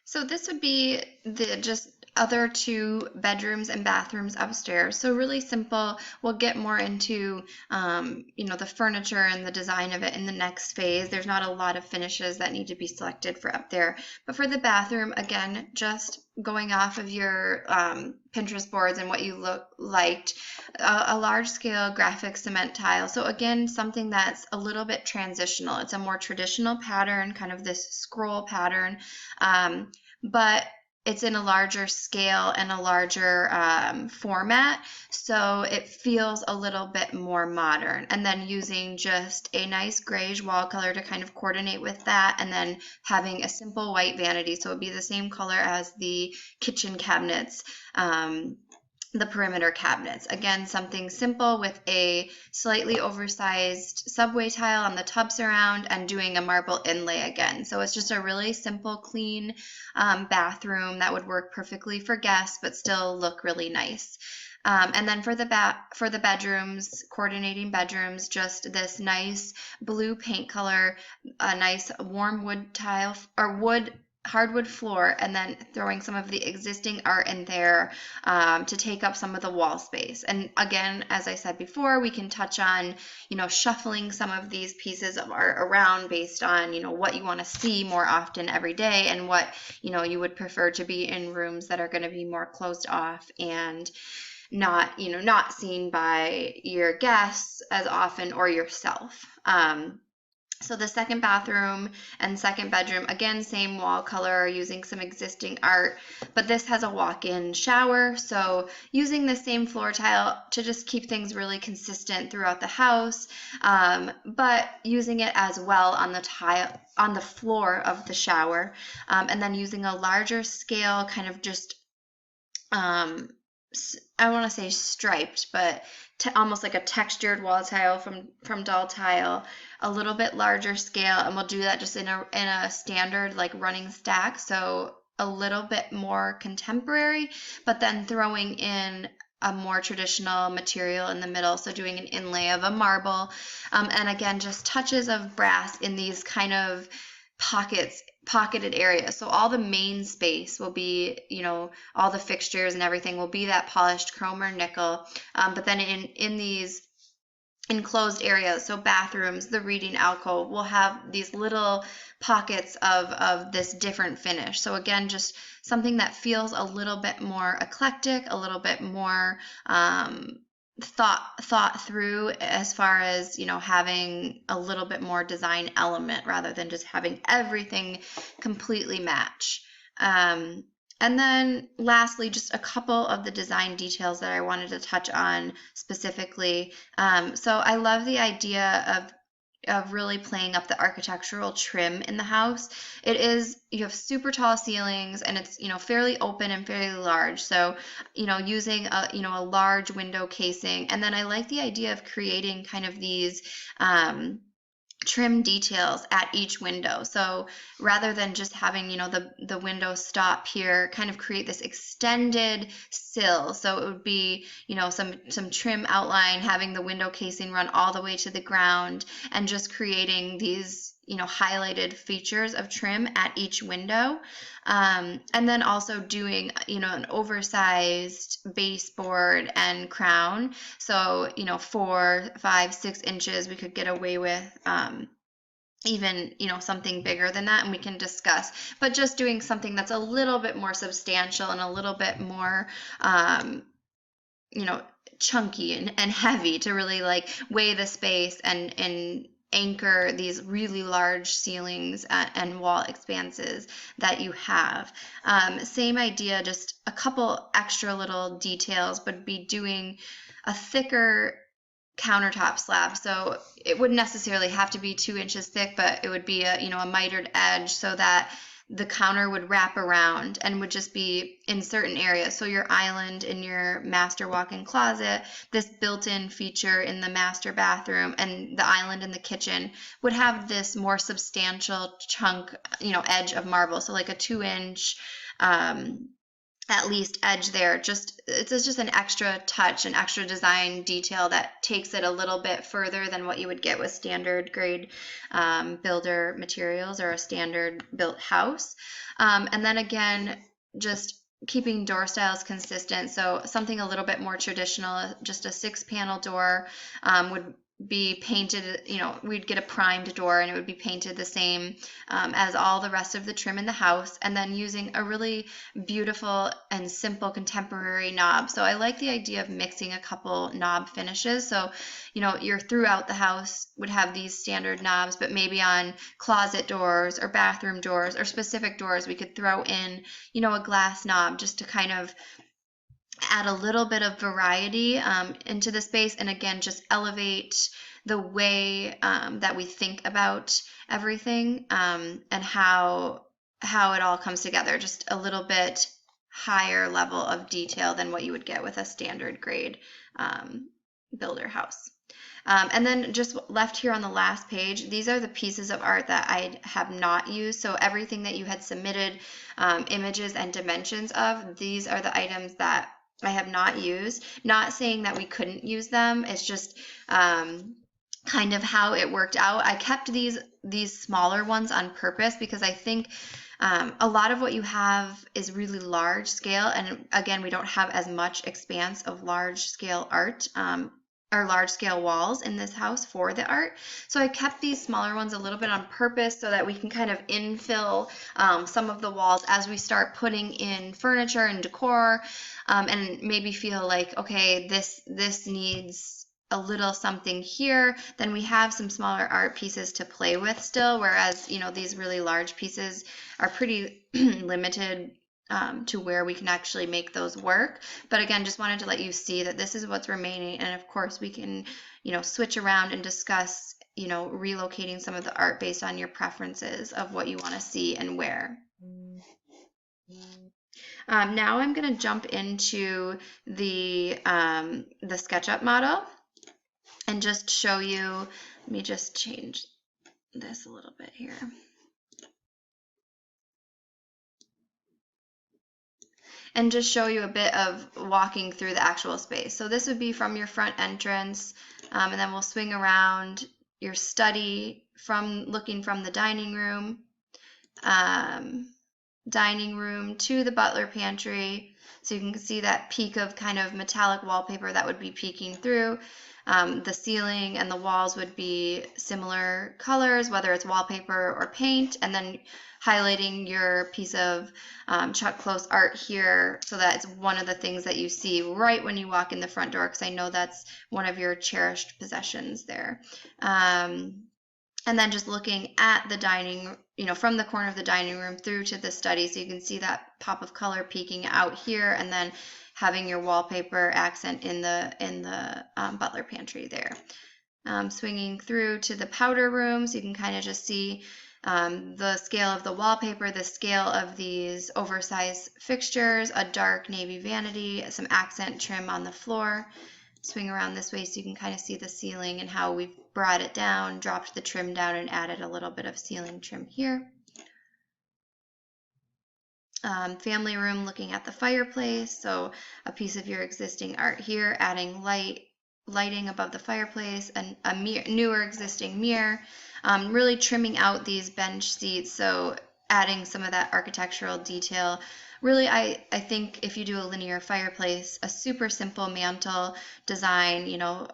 So this would be the just other two bedrooms and bathrooms upstairs. So really simple. We'll get more into, the furniture and the design of it in the next phase. There's not a lot of finishes that need to be selected for up there. But for the bathroom, again, just going off of your Pinterest boards and what you liked, a large scale graphic cement tile. So again, something that's a little bit transitional. It's a more traditional pattern, kind of this scroll pattern. But it's in a larger scale and a larger format, so it feels a little bit more modern. And then using just a nice grayish wall color to kind of coordinate with that, and then having a simple white vanity, so it would be the same color as the kitchen cabinets, the perimeter cabinets. Again, something simple with a slightly oversized subway tile on the tub surround and doing a marble inlay again. So it's just a really simple, clean bathroom that would work perfectly for guests, but still look really nice. And then for the bedrooms, coordinating bedrooms, just this nice blue paint color, a nice warm wood tile or hardwood floor, and then throwing some of the existing art in there to take up some of the wall space. And again, as I said before, we can touch on, shuffling some of these pieces of art around based on, what you want to see more often every day, and what, you would prefer to be in rooms that are going to be more closed off and not seen by your guests as often or yourself. So the second bathroom and second bedroom, again, same wall color, using some existing art, but this has a walk-in shower. So using the same floor tile to just keep things really consistent throughout the house, but using it as well on the floor of the shower, and then using a larger scale, kind of just, I want to say striped, but almost like a textured wall tile from Doll Tile, a little bit larger scale, and we'll do that just in a standard like running stack, so a little bit more contemporary, but then throwing in a more traditional material in the middle, so doing an inlay of a marble, and again, just touches of brass in these kind of pocketed areas. So all the main space will be, all the fixtures and everything will be that polished chrome or nickel, but then in these enclosed areas, so bathrooms, the reading alcove, will have these little pockets of this different finish. So again, just something that feels a little bit more eclectic, a little bit more thought through, as far as having a little bit more design element rather than just having everything completely match. And then lastly, just a couple of the design details that I wanted to touch on specifically. So I love the idea of really playing up the architectural trim in the house. You have super tall ceilings, and it's, fairly open and fairly large. So, using a large window casing. And then I like the idea of creating kind of these, trim details at each window. So rather than just having, the window stop here, kind of create this extended sill. So it would be, some trim outline, having the window casing run all the way to the ground, and just creating these, highlighted features of trim at each window. And then also doing, an oversized baseboard and crown. So, 4, 5, 6 inches, we could get away with, even, something bigger than that, and we can discuss, but just doing something that's a little bit more substantial and a little bit more, chunky and heavy, to really like weigh the space and anchor these really large ceilings and wall expanses that you have. Same idea, just a couple extra little details, but be doing a thicker countertop slab. So it wouldn't necessarily have to be 2 inches thick, but it would be a mitered edge, so that the counter would wrap around and would just be in certain areas. So your island in your master walk-in closet, this built-in feature in the master bathroom, and the island in the kitchen would have this more substantial chunk, edge of marble. So like a 2-inch at least edge there. Just it's just an extra touch, an extra design detail that takes it a little bit further than what you would get with standard grade builder materials or a standard built house. And then again, just keeping door styles consistent. So something a little bit more traditional, just a 6-panel door would be painted, we'd get a primed door and it would be painted the same as all the rest of the trim in the house, and then using a really beautiful and simple contemporary knob. So I like the idea of mixing a couple knob finishes. So, you're throughout the house would have these standard knobs, but maybe on closet doors or bathroom doors or specific doors, we could throw in, a glass knob just to kind of add a little bit of variety into the space, and again, just elevate the way that we think about everything and how it all comes together. Just a little bit higher level of detail than what you would get with a standard grade builder house. And then just left here on the last page, these are the pieces of art that I have not used. So everything that you had submitted images and dimensions of, these are the items that I have not used. Not saying that we couldn't use them. It's just kind of how it worked out. I kept these smaller ones on purpose because I think a lot of what you have is really large scale. And again, we don't have as much expanse of large scale art or large scale walls in this house for the art. So I kept these smaller ones a little bit on purpose so that we can kind of infill some of the walls as we start putting in furniture and decor, and maybe feel like, okay, this needs a little something here. Then we have some smaller art pieces to play with still, whereas these really large pieces are pretty limited to where we can actually make those work. But again, just wanted to let you see that this is what's remaining, and of course we can switch around and discuss relocating some of the art based on your preferences of what you want to see and where. Now I'm going to jump into the SketchUp model and just show you. Let me just change this a little bit here. And just show you a bit of walking through the actual space. So this would be from your front entrance, and then we'll swing around your study looking from the dining room to the butler pantry. So you can see that peak of kind of metallic wallpaper that would be peeking through. The ceiling and the walls would be similar colors, whether it's wallpaper or paint, and then highlighting your piece of Chuck Close art here so that it's one of the things that you see right when you walk in the front door, because I know that's one of your cherished possessions there. And then just looking at the dining, from the corner of the dining room through to the study, so you can see that pop of color peeking out here, and then having your wallpaper accent in the butler pantry there. Swinging through to the powder room, so you can kind of just see the scale of the wallpaper, the scale of these oversized fixtures, a dark navy vanity, some accent trim on the floor. Swing around this way so you can kind of see the ceiling and how we've brought it down, dropped the trim down, and added a little bit of ceiling trim here. Family room, looking at the fireplace, so a piece of your existing art here, adding lighting above the fireplace, and a newer existing mirror, really trimming out these bench seats, so adding some of that architectural detail. Really, I think if you do a linear fireplace, a super simple mantle design,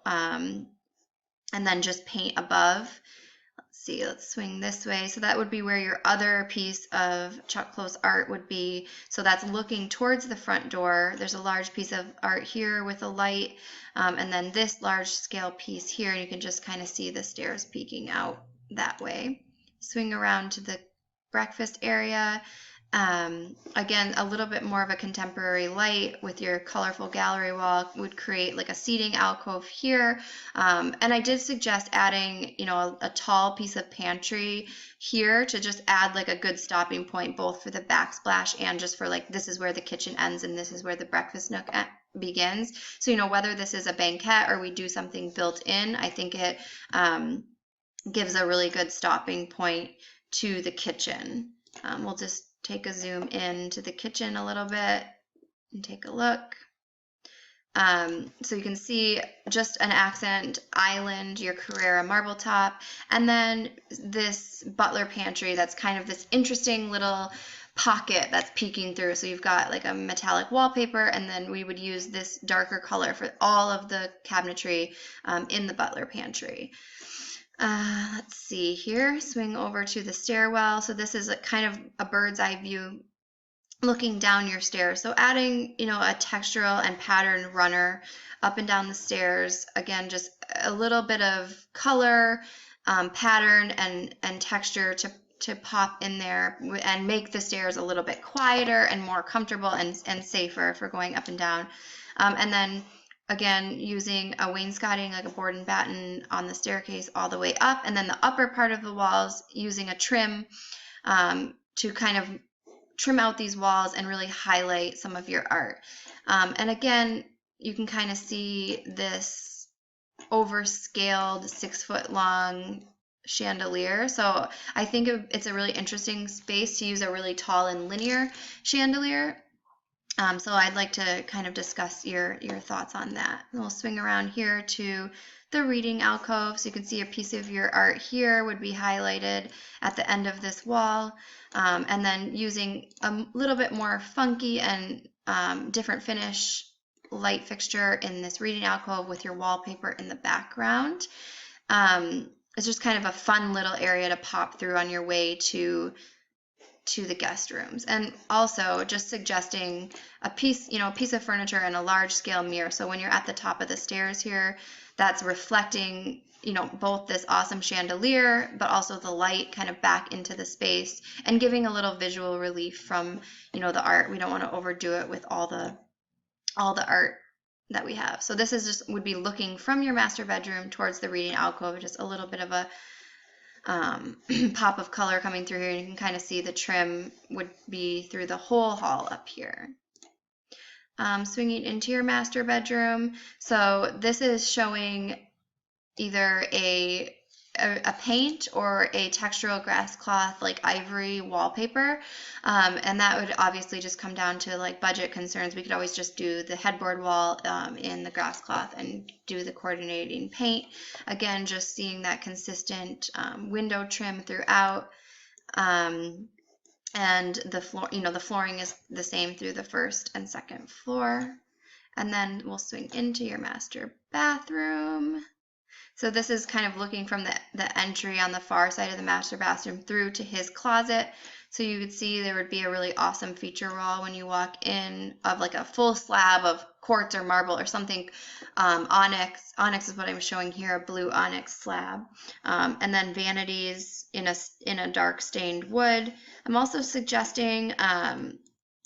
and then just paint above. Let's swing this way. So that would be where your other piece of Chuck Close art would be. So that's looking towards the front door. There's a large piece of art here with a light, and then this large scale piece here, and you can just kind of see the stairs peeking out that way. Swing around to the breakfast area. Again, a little bit more of a contemporary light with your colorful gallery wall would create like a seating alcove here. And I did suggest adding, a tall piece of pantry here to just add like a good stopping point, both for the backsplash and just for like, this is where the kitchen ends and this is where the breakfast nook begins. So, whether this is a banquette or we do something built in, I think it gives a really good stopping point to the kitchen. We'll just take a zoom in to the kitchen a little bit. and take a look. So you can see just an accent island, your Carrara marble top, and then this butler pantry that's kind of this interesting little pocket that's peeking through. So you've got like a metallic wallpaper, and then we would use this darker color for all of the cabinetry in the butler pantry. Let's see here, swing over to the stairwell. So this is a kind of a bird's eye view looking down your stairs. So adding, a textural and pattern runner up and down the stairs. Again, just a little bit of color, pattern, and texture to pop in there and make the stairs a little bit quieter and more comfortable and safer for going up and down. And then again, using a wainscoting, like a board and batten on the staircase all the way up, and then the upper part of the walls using a trim to kind of trim out these walls and really highlight some of your art. And again, you can kind of see this overscaled 6-foot long chandelier. So I think it's a really interesting space to use a really tall and linear chandelier. So I'd like to kind of discuss your thoughts on that. And we'll swing around here to the reading alcove. So you can see a piece of your art here would be highlighted at the end of this wall. And then using a little bit more funky and different finish light fixture in this reading alcove with your wallpaper in the background. It's just kind of a fun little area to pop through on your way to the guest rooms. And also just suggesting a piece of furniture and a large scale mirror. So when you're at the top of the stairs here, that's reflecting, both this awesome chandelier, but also the light kind of back into the space and giving a little visual relief from, the art. We don't want to overdo it with all the art that we have. So this is would be looking from your master bedroom towards the reading alcove, just a little bit of a pop of color coming through here. You can kind of see the trim would be through the whole hall up here. Swinging into your master bedroom. So this is showing either a paint or a textural grass cloth like ivory wallpaper, and that would obviously just come down to like budget concerns. We could always just do the headboard wall in the grass cloth and do the coordinating paint. Again, just seeing that consistent window trim throughout, and the floor, the flooring is the same through the first and second floor. And then we'll swing into your master bathroom. So this is kind of looking from the entry on the far side of the master bathroom through to his closet. So you would see there would be a really awesome feature wall when you walk in of like a full slab of quartz or marble or something, onyx. Onyx is what I'm showing here, a blue onyx slab. And then vanities in a dark stained wood. I'm also suggesting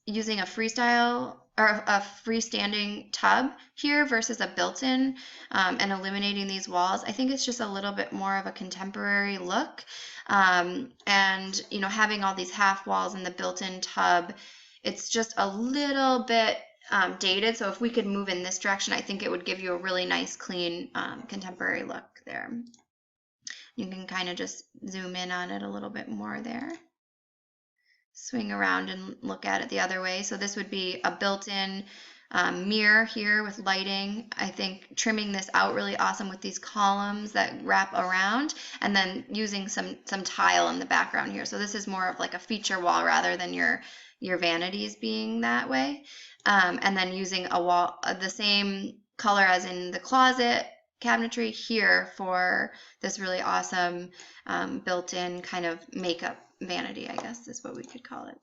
using a freestyle or a freestanding tub here versus a built-in, and eliminating these walls. I think it's just a little bit more of a contemporary look, and having all these half walls in the built-in tub, it's just a little bit dated. So if we could move in this direction, I think it would give you a really nice, clean, contemporary look there. You can kind of just zoom in on it a little bit more there. Swing around and look at it the other way. So this would be a built-in mirror here with lighting. I think trimming this out really awesome with these columns that wrap around, and then using some tile in the background here. So this is more of like a feature wall rather than your vanities being that way. And then using a wall the same color as in the closet cabinetry here for this really awesome built-in kind of makeup vanity, I guess is what we could call it.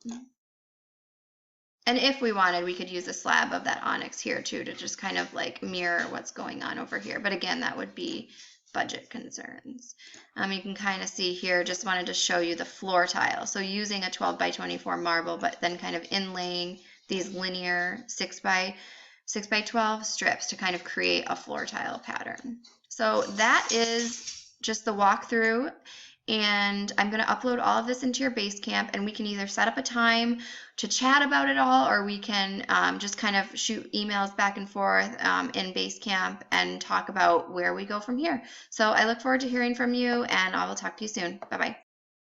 And if we wanted, we could use a slab of that onyx here too to just kind of like mirror what's going on over here. But again, that would be budget concerns. You can kind of see here, just wanted to show you the floor tile. So using a 12 by 24 marble, but then kind of inlaying these linear 6 by 12 strips to kind of create a floor tile pattern. So that is just the walkthrough. And I'm going to upload all of this into your Basecamp, and we can either set up a time to chat about it all, or we can just kind of shoot emails back and forth in Basecamp and talk about where we go from here. So I look forward to hearing from you, and I will talk to you soon. Bye-bye.